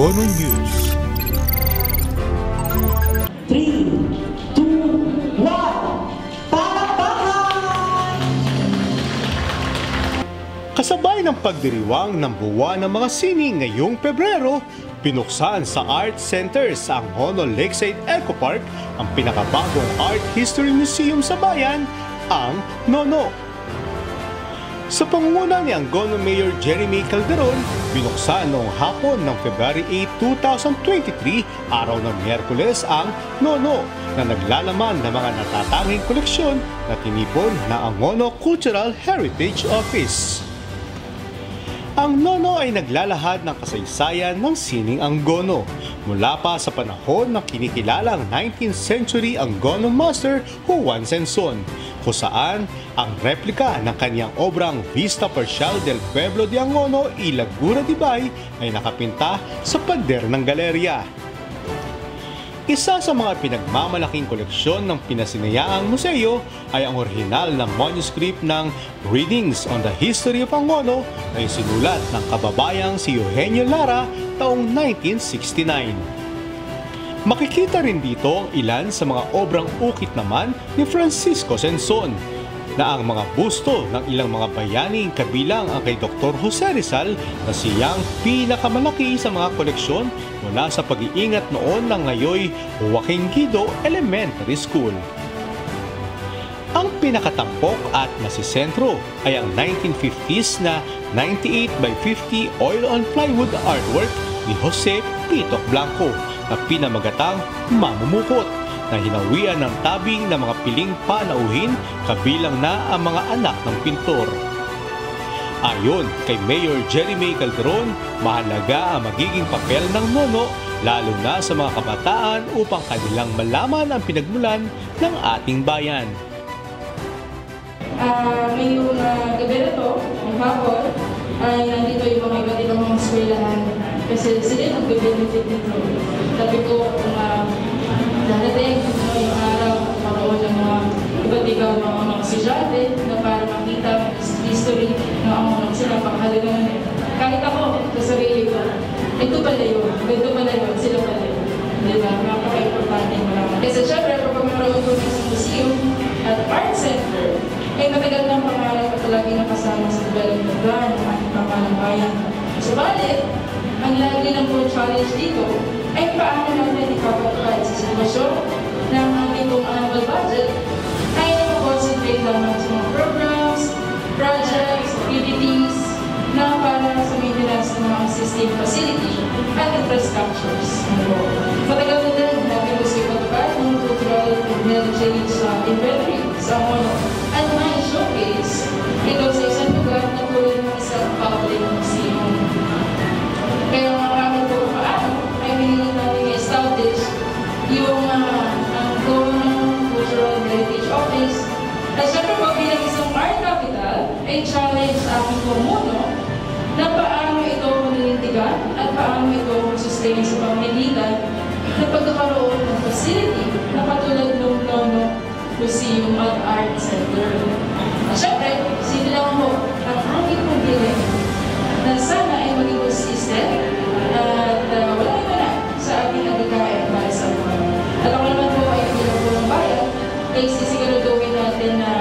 Angono News. 3, 2, 1, palakpakan! Kasabay ng pagdiriwang ng buwan ng mga sining ngayong Pebrero, pinuksan sa Art Center sa Angono Lakeside Eco Park ang pinakabagong Art History Museum sa bayan, ang Nono. Sa pangunguna ni Angono Mayor Jeremy Calderon, binuksan noong hapon ng February 8, 2023, araw ng Miyerkules ang Nono na naglalaman ng mga natatanging koleksyon na tinipon ng Angono Cultural Heritage Office. Ang Nono ay naglalahad ng kasaysayan ng sining Angono mula pa sa panahon ng kinikilalang 19th century Angono master Juan Senzon, kung saan ang replika ng kanyang obrang Vista Parcial del Pueblo de Angono y Laguna de Bay ay nakapinta sa pader ng galerya. Isa sa mga pinagmamalaking koleksyon ng pinasinayaang museo ay ang orihinal na manuscript ng Readings on the History of Angono na isinulat ng kababayang si Eugenio Lara taong 1969. Makikita rin dito ang ilan sa mga obrang ukit naman ni Francisco Senzon, na ang mga busto ng ilang mga bayani kabilang ang kay Dr. Jose Rizal na siyang pinakamalaki sa mga koleksyon mula sa pag-iingat noon ng ngayoy Joaquin Guido Elementary School. Ang pinakatampok at nasisentro ay ang 1950s na 98 by 50 oil on plywood artwork ni Jose Pitok Blanco na pinamagatang Mamumukot, na hinawian ng tabing ng mga piling panauhin kabilang na ang mga anak ng pintor. Ayon kay Mayor Jeremy Calderon, mahalaga ang magiging papel ng Nono lalo na sa mga kabataan upang kanilang malaman ang pinagmulan ng ating bayan. Ngayong gabi na to, ang hapon, ay nandito yung mga iba't ibang mga eskwelahan kasi sila nag-benefit nito. Sabi ko kung darating yung araw, karoon ng mga iba't ibang mga estudyante na para makita ang history na ang sinapakahalagan. Kahit ako, sa sarili ko, ito pala yun, sila pala yun. Diba? Napaka-importante mo naman. Kasi syempre, kapag maroon ko ng museum at art center, ay matagal ng pangarap at lagi nakasama sa development plan ng ating pamalabayan. Subalit, ang lagi ng challenge dito ay paano natin ipapatupad sa sitwasyon ng ating annual budget ay nakakonsentrate lamang sa mga programs, projects, activities na para sa maintenance ng mga existing facility at infrastructures. Matagal na din natin gusto ipatupad ng cultural and heritage inventory sa Angono at may showcase ito sa isang lugar na tulad ng isang public museum. Kaya maraming po paano ay pinili natin i-establish yung Angono Cultural Heritage Office. At syempre po bilang isang art capital ay challenge sa aking komuno na paano ito maninindigan at paano ito sustain sa pamilitan na pagkakaroon ng facility na katulad ng Nono Museum at Art Center. At syempre, sinilang mo ang aking pagdiling na sana ay maging consistent at wala naman na sa ating nagkakain para sa mga. At ako naman po ay bilang po ng bayan, ay sisiguraduhin natin na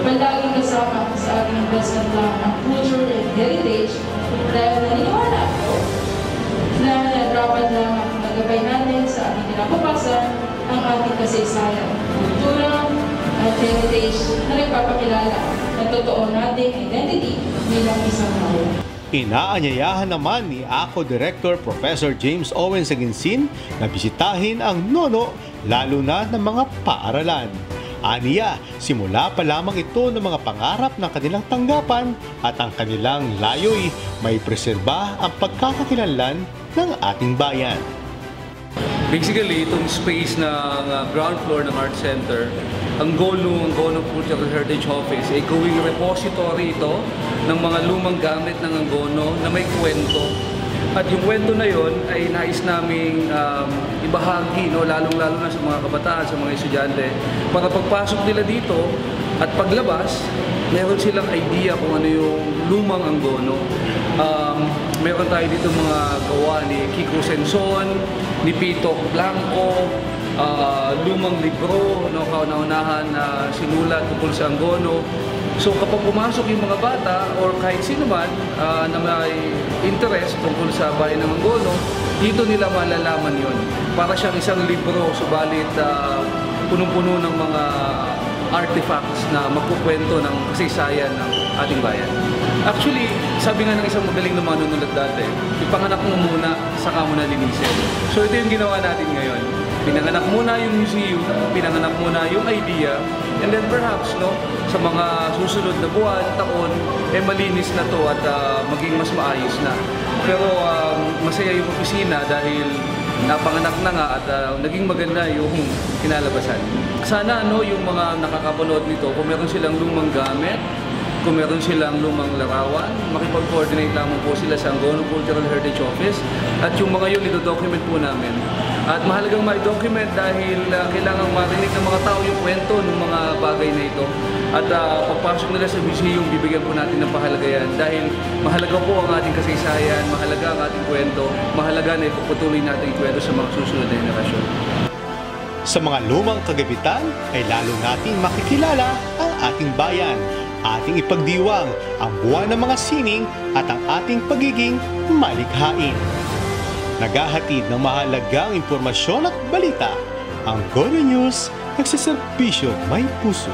palaging kasama sa ating investment plan ang culture and heritage dahil naniniwala ako na dapat lamang magabay natin sa ating kinabukasan ang ating kasaysayan, kultura at heritage na nagpapakilala ng totoo nating identity bilang isang bayan. Inaanyayahan naman ni ACO Director Professor James Owen Saginsin na bisitahin ang Nono lalo na ng mga paaralan. Aniya, simula pa lamang ito ng mga pangarap ng kanilang tanggapan at ang kanilang layo'y may preserba ang pagkakakilanlan ng ating bayan. Basically, itong space na ground floor ng Art Center, Angono Cultural Heritage Office, ay gawing repository ito ng mga lumang gamit ng Angono na may kwento. At yung kwento na yon ay nais naming ibahagi, lalong-lalo na sa mga kabataan, sa mga estudyante, para pagpasok nila dito at paglabas, meron silang idea kung ano yung lumang Angono. meron tayo dito mga gawa ni Kiko Senson, ni Pito Blanco, lumang libro, no, kauna-unahan na sinulat tungkol sa Angono. So kapag pumasok yung mga bata or kahit sino man na may interest tungkol sa bayan ng Angono, dito nila malalaman yon. Para siyang isang libro, subalit punong-puno ng mga artifacts na magkukwento ng kasaysayan ng ating bayan. Actually, sabi nga ng isang magaling na manunulat dati, ipanganak mo muna, saka mo na linisin. So ito yung ginawa natin ngayon. Pinanganak muna yung museum, pinanganak muna yung idea, and then perhaps, no, sa mga susunod na buwan, taon, malinis na to at maging mas maayos na. Pero masaya yung opisina dahil napanganak na nga at naging maganda yung kinalabasan. Sana yung mga nakakapanood nito, kung meron silang lumang gamit, kung meron silang lumang larawan, makipag-coordinate lamang po sila sa Angono Cultural Heritage Office at yung mga yun ito-document po namin. At mahalagang ma-document dahil kailangan marinig ng mga tao yung kwento ng mga bagay na ito. At pagpasok nila sa museum, bibigyan po natin ng pahalagayan dahil mahalaga po ang ating kasaysayan, mahalaga ang ating kwento, mahalaga na ipagpatuloy natin yung kwento sa mga susunod na henerasyon. Sa mga lumang kagabitan ay lalo nating makikilala ang ating bayan, ating ipagdiwang ang buwan ng mga sining at ang ating pagiging malikhain. Naghahatid ng mahalagang impormasyon at balita, ang Gono News, nagsiservisyo may puso.